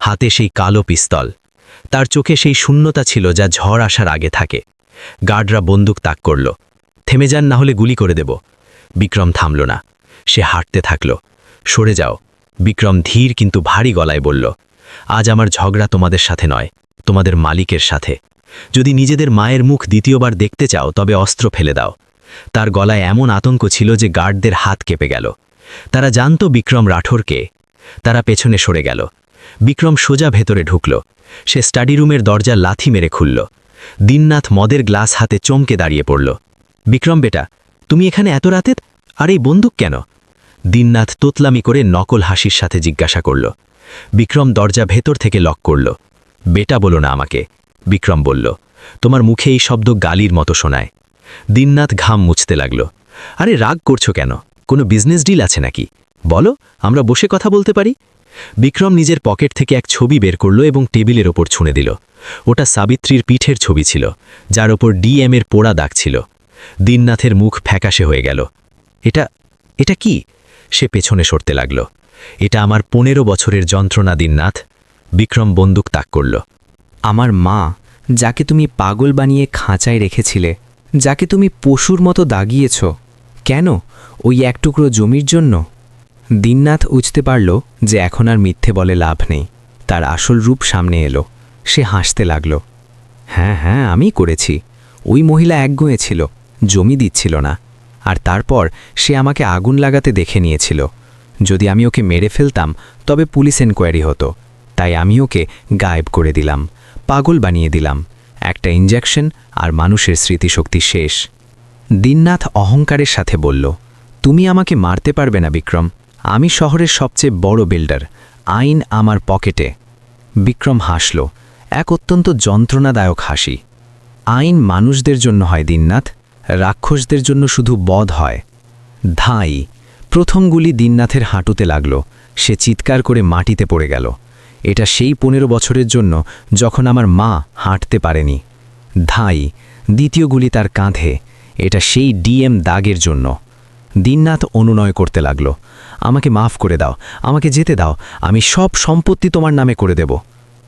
হাতে সেই কালো পিস্তল। তার চোখে সেই শূন্যতা ছিল যা ঝড় আসার আগে থাকে। গার্ডরা বন্দুক তাক করল। থেমে যান, না হলে গুলি করে দেব। বিক্রম থামল না, সে হাঁটতে থাকল। সরে যাও, বিক্রম ধীর কিন্তু ভারী গলায় বলল। আজ আমার ঝগড়া তোমাদের সাথে নয়, তোমাদের মালিকের সাথে। যদি নিজেদের মায়ের মুখ দ্বিতীয়বার দেখতে চাও তবে অস্ত্র ফেলে দাও। তার গলায় এমন আতঙ্ক ছিল যে গার্ডদের হাত কেঁপে গেল। তারা জানত বিক্রম রাঠোরকে। তারা পেছনে সরে গেল। বিক্রম সোজা ভেতরে ঢুকল। সে স্টাডি রুমের দরজা লাথি মেরে খুলল। দীননাথ মদের গ্লাস হাতে চমকে দাঁড়িয়ে পড়ল। বিক্রম বেটা, তুমি এখানে এত রাতে? আর এই বন্দুক কেন? দীননাথ তোতলামি করে নকল হাসির সাথে জিজ্ঞাসা করল। বিক্রম দরজা ভেতর থেকে লক করল। বেটা বলো না আমাকে, বিক্রম বলল। তোমার মুখে এই শব্দ গালির মতো শোনায়। দীননাথ ঘাম মুছতে লাগল। আরে রাগ করছো কেন? কোনো বিজনেস ডিল আছে নাকি? বলো, আমরা বসে কথা বলতে পারি। বিক্রম নিজের পকেট থেকে এক ছবি বের করল এবং টেবিলের ওপর ছুঁড়ে দিল। ওটা সাবিত্রীর পিঠের ছবি ছিল, যার ওপর ডিএম এর পোড়া দাগ ছিল। দীননাথের মুখ ফ্যাকাশে হয়ে গেল। এটা এটা কি? সে পেছনে সরতে লাগল। এটা আমার 15 বছরের যন্ত্রণা দীননাথ। বিক্রম বন্দুক তাক করল। আমার মা, যাকে তুমি পাগল বানিয়ে খাঁচায় রেখেছিলে, যাকে তুমি পশুর মতো দাগিয়েছ, কেন? ওই এক টুকরো জমির জন্য? দীননাথ বুঝতে পারল যে এখন আর মিথ্যে বলে লাভ নেই। তার আসল রূপ সামনে এলো। সে হাসতে লাগল। হ্যাঁ হ্যাঁ, আমি করেছি। ওই মহিলা একগুঁয়ে ছিল, জমি দিচ্ছিল না। আর তারপর সে আমাকে আগুন লাগাতে দেখে নিয়েছিল। যদি আমি ওকে মেরে ফেলতাম তবে পুলিশ এনকোয়ারি হতো। তাই আমি ওকে গায়েব করে দিলাম, পাগল বানিয়ে দিলাম। একটা ইঞ্জেকশন আর মানুষের স্মৃতিশক্তি শেষ। দীননাথ অহংকারের সাথে বলল, তুমি আমাকে মারতে পারবে না বিক্রম। আমি শহরের সবচেয়ে বড় বিল্ডার, আইন আমার পকেটে। বিক্রম হাসল, এক অত্যন্ত যন্ত্রণাদায়ক হাসি। আইন মানুষদের জন্য হয় দীননাথ, রাক্ষসদের জন্য শুধু বধ হয়। ধাই। প্রথম গুলি দীননাথের হাঁটুতে লাগল। সে চিৎকার করে মাটিতে পড়ে গেল। এটা সেই 15 বছরের জন্য যখন আমার মা হাঁটতে পারেনি। ধাই। দ্বিতীয় গুলি তার কাঁধে। এটা সেই ডিএম দাগের জন্য। দীননাথ অনুনয় করতে লাগল, আমাকে মাফ করে দাও, আমাকে যেতে দাও, আমি সব সম্পত্তি তোমার নামে করে দেব।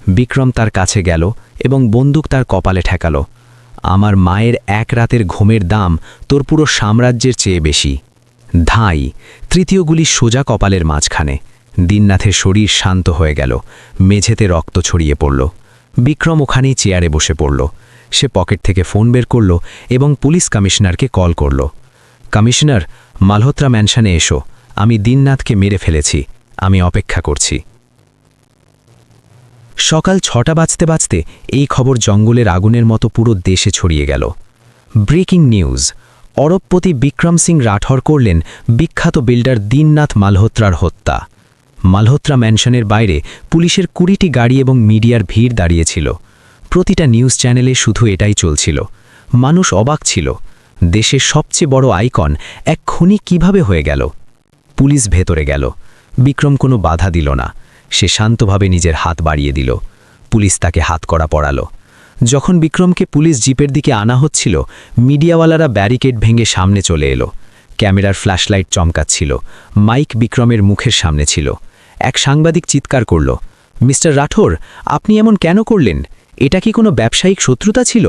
বিক্রম তার কাছে গেল এবং বন্দুক তার কপালে ঠেকাল। আমার মায়ের এক রাতের ঘুমের দাম তোর পুরো সাম্রাজ্যের চেয়ে বেশি। ধাই। তৃতীয় গুলি সোজা কপালের মাঝখানে। দীননাথের শরীর শান্ত হয়ে গেল। মেঝেতে রক্ত ছড়িয়ে পড়ল। বিক্রম ওখানেই চেয়ারে বসে পড়ল। সে পকেট থেকে ফোন বের করল এবং পুলিশ কমিশনারকে কল করল। কমিশনার, মালহোত্রা ম্যানশনে এসো। আমি দীননাথকে মেরে ফেলেছি। আমি অপেক্ষা করছি। সকাল 6টা বাজতে বাজতে এই খবর জঙ্গলের আগুনের মতো পুরো দেশে ছড়িয়ে গেল। Breaking news. অরবপতি বিক্রম সিং রাঠোর করলেন বিখ্যাত বিল্ডার দীননাথ মালহোত্রার হত্যা। মালহোত্রা ম্যানশনের বাইরে পুলিশের 20টি গাড়ি এবং মিডিয়ার ভিড় দাঁড়িয়েছিল। প্রতিটা নিউজ চ্যানেলে শুধু এটাই চলছিল। মানুষ অবাক ছিল। দেশের সবচেয়ে বড় আইকন এক খুনি কিভাবে হয়ে গেল? পুলিশ ভেতরে গেল। বিক্রম কোনো বাধা দিল না। সে শান্তভাবে নিজের হাত বাড়িয়ে দিল। পুলিশ তাকে হাতকড়া পরালো। যখন বিক্রমকে পুলিশ জিপের দিকে আনা হচ্ছিল, মিডিয়াওয়ালারা ব্যারিকেড ভেঙে সামনে চলে এলো। ক্যামেরার ফ্ল্যাশলাইট চমকাচ্ছিল। মাইক বিক্রমের মুখের সামনে ছিল। এক সাংবাদিক চিৎকার করল, মিস্টার রাঠোর, আপনি এমন কেন করলেন? এটা কি কোনো ব্যবসায়িক শত্রুতা ছিল?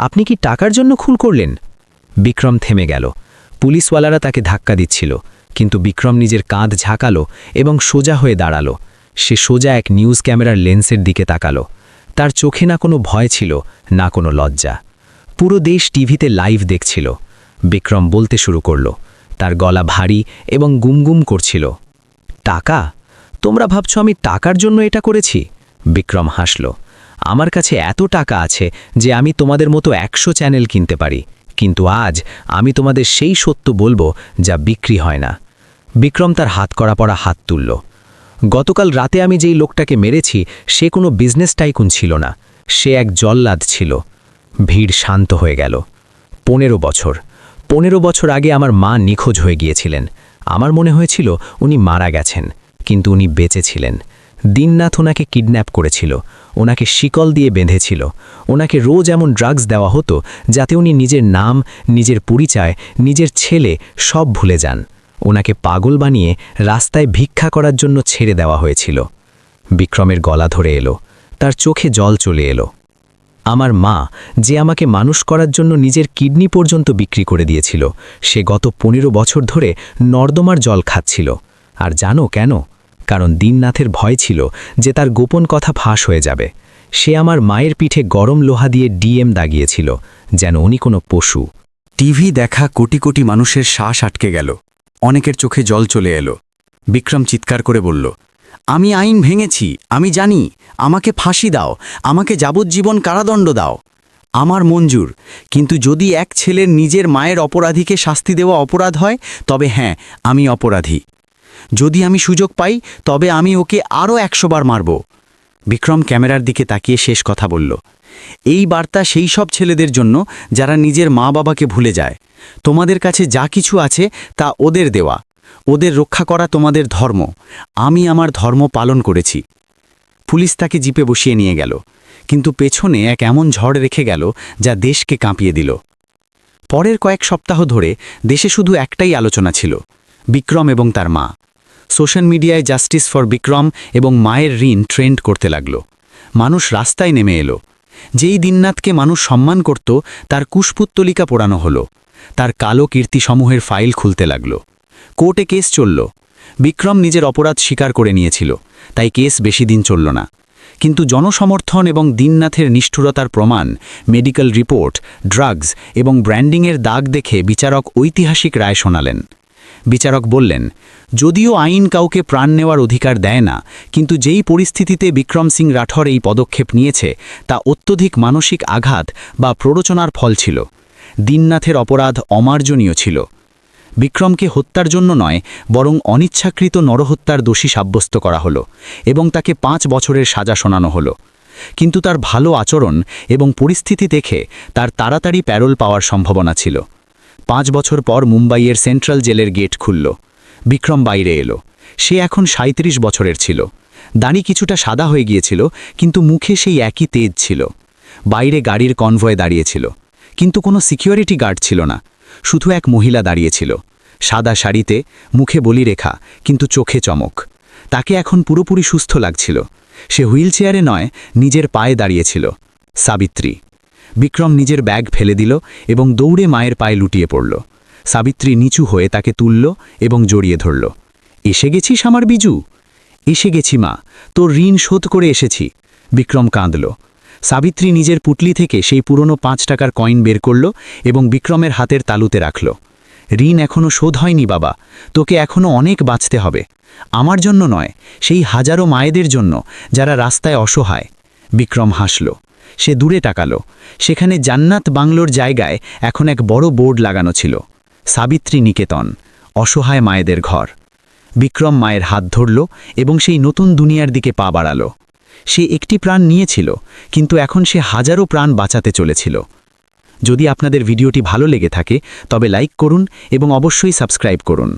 আপনি কি টাকার জন্য খুন করলেন? বিক্রম থেমে গেল। পুলিশওয়ালারা তাকে ধাক্কা দিচ্ছিল, কিন্তু বিক্রম নিজের কাঁধ ঝাঁকালো এবং সোজা হয়ে দাঁড়ালো। সে সোজা এক নিউজ ক্যামেরার লেন্সের দিকে তাকালো। তার চোখে না কোনো ভয় ছিল, না কোনো লজ্জা। পুরো দেশ টিভিতে লাইভ দেখছিল। বিক্রম বলতে শুরু করল। তার গলা ভারী এবং গুমগুম করছিল। টাকা? তোমরা ভাবছো আমি টাকার জন্য এটা করেছি? বিক্রম হাসল। আমার কাছে এত টাকা আছে যে আমি তোমাদের মতো 100 চ্যানেল কিনতে পারি, কিন্তু আজ আমি তোমাদের সেই সত্য বলবো যা বিক্রি হয় না। বিক্রম তার হাতকড়া পরা হাত তুলল। গতকাল রাতে আমি যেই লোকটাকে মেরেছি সে কোনো বিজনেস টাইকুন ছিল না, সে এক জল্লাদ ছিল। ভিড় শান্ত হয়ে গেল। 15 বছর 15 বছর আগে আমার মা নিখোঁজ হয়ে গিয়েছিলেন। আমার মনে হয়েছিল উনি মারা গেছেন, কিন্তু উনি বেঁচে ছিলেন। দিননাথ ওনাকে কিডন্যাপ করেছিল, ওনাকে শিকল দিয়ে বেঁধেছিল, ওনাকে রোজ এমন ড্রাগস দেওয়া হতো যাতে উনি নিজের নাম, নিজের পরিচয়, নিজের ছেলে সব ভুলে যান। ওনাকে পাগল বানিয়ে রাস্তায় ভিক্ষা করার জন্য ছেড়ে দেওয়া হয়েছিল। বিক্রমের গলা ধরে এলো, তার চোখে জল চলে এলো। আমার মা, যে আমাকে মানুষ করার জন্য নিজের কিডনি পর্যন্ত বিক্রি করে দিয়েছিল, সে গত 15 বছর ধরে নর্দমার জল খাচ্ছিল। আর জানো কেন? কারণ দিননাথের ভয় ছিল যে তার গোপন কথা ফাঁস হয়ে যাবে। সে আমার মায়ের পিঠে গরম লোহা দিয়ে ডিএম দাগিয়েছিল, যেন উনি কোনো পশু। টিভি দেখা কোটি কোটি মানুষের শ্বাস আটকে গেল, অনেকের চোখে জল চলে এলো। বিক্রম চিৎকার করে বলল, আমি আইন ভেঙেছি, আমি জানি, আমাকে ফাঁসি দাও, আমাকে যাবজ্জীবন কারাদণ্ড দাও। আমার মঞ্জুর, কিন্তু যদি এক ছেলের নিজের মায়ের অপরাধীকে শাস্তি দেওয়া অপরাধ হয়, তবে হ্যাঁ, আমি অপরাধী। যদি আমি সুযোগ পাই, তবে আমি ওকে আরও 100 বার মারব। বিক্রম ক্যামেরার দিকে তাকিয়ে শেষ কথা বলল, এই বার্তা সেই সব ছেলেদের জন্য যারা নিজের মা বাবাকে ভুলে যায়। তোমাদের কাছে যা কিছু আছে তা ওদের দেওয়া, ওদের রক্ষা করা তোমাদের ধর্ম। আমি আমার ধর্ম পালন করেছি। পুলিশ তাকে জিপে বসিয়ে নিয়ে গেল, কিন্তু পেছনে এক এমন ঝড় রেখে গেল যা দেশকে কাঁপিয়ে দিল। পরের কয়েক সপ্তাহ ধরে দেশে শুধু একটাই আলোচনা ছিল, বিক্রম এবং তার মা। সোশ্যাল মিডিয়ায় জাস্টিস ফর বিক্রম এবং মায়ের ঋণ ট্রেন্ড করতে লাগল। মানুষ রাস্তায় নেমে এলো। যেই দিননাথকে মানুষ সম্মান করত, তার কুশপুত্তলিকা পোড়ানো হলো। তার কালো কীর্তিসমূহের ফাইল খুলতে লাগল। কোর্টে কেস চলল। বিক্রম নিজের অপরাধ স্বীকার করে নিয়েছিল, তাই কেস বেশি দিন চলল না। কিন্তু জনসমর্থন এবং দিননাথের নিষ্ঠুরতার প্রমাণ, মেডিকেল রিপোর্ট, ড্রাগস এবং ব্র্যান্ডিংয়ের দাগ দেখে বিচারক ঐতিহাসিক রায় শোনালেন। বিচারক বললেন, যদিও আইন কাউকে প্রাণ নেওয়ার অধিকার দেয় না, কিন্তু যেই পরিস্থিতিতে বিক্রম সিং রাঠোর এই পদক্ষেপ নিয়েছে তা অত্যধিক মানসিক আঘাত বা প্ররোচনার ফল ছিল। দিননাথের অপরাধ অমার্জনীয় ছিল। বিক্রমকে হত্যার জন্য নয়, বরং অনিচ্ছাকৃত নরহত্যার দোষী সাব্যস্ত করা হলো এবং তাকে 5 বছরের সাজা শোনানো হলো। কিন্তু তার ভালো আচরণ এবং পরিস্থিতি দেখে তার তাড়াতাড়ি প্যারোল পাওয়ার সম্ভাবনা ছিল। 5 বছর পর মুম্বাইয়ের সেন্ট্রাল জেলের গেট খুলল। বিক্রম বাইরে এলো। সে এখন 37 বছরের ছিল। দাড়ি কিছুটা সাদা হয়ে গিয়েছিল, কিন্তু মুখে সেই একই তেজ ছিল। বাইরে গাড়ির কনভয়ে দাঁড়িয়েছিল, কিন্তু কোনো সিকিউরিটি গার্ড ছিল না। শুধু এক মহিলা দাঁড়িয়েছিল, সাদা শাড়িতে, মুখে বলিরেখা, কিন্তু চোখে চমক। তাকে এখন পুরোপুরি সুস্থ লাগছিল। সে হুইলচেয়ারে নয়, নিজের পায়ে দাঁড়িয়েছিল। সাবিত্রী। বিক্রম নিজের ব্যাগ ফেলে দিল এবং দৌড়ে মায়ের পায়ে লুটিয়ে পড়ল। সাবিত্রী নিচু হয়ে তাকে তুলল এবং জড়িয়ে ধরল। এসে গেছিস আমার বিজু? এসে গেছি মা, তোর ঋণ শোধ করে এসেছি। বিক্রম কাঁদল। সাবিত্রী নিজের পুটলি থেকে সেই পুরনো 5 টাকার কয়েন বের করল এবং বিক্রমের হাতের তালুতে রাখল। ঋণ এখনও শোধ হয়নি বাবা, তোকে এখনও অনেক বাঁচতে হবে। আমার জন্য নয়, সেই হাজারো মায়েদের জন্য যারা রাস্তায় অসহায়। বিক্রম হাসল। সে দূরে তাকালো। সেখানে জান্নাত বাংলোর জায়গায় এখন এক বড় বোর্ড লাগানো ছিল, সাবিত্রী নিকেতন, অসহায় মায়েদের ঘর। বিক্রম মায়ের হাত ধরল এবং সেই নতুন দুনিয়ার দিকে পা বাড়াল। সে একটি প্রাণ নিয়েছিল, কিন্তু এখন সে হাজারো প্রাণ বাঁচাতে চলেছিল। যদি আপনাদের ভিডিওটি ভালো লেগে থাকে, তবে লাইক করুন এবং অবশ্যই সাবস্ক্রাইব করুন।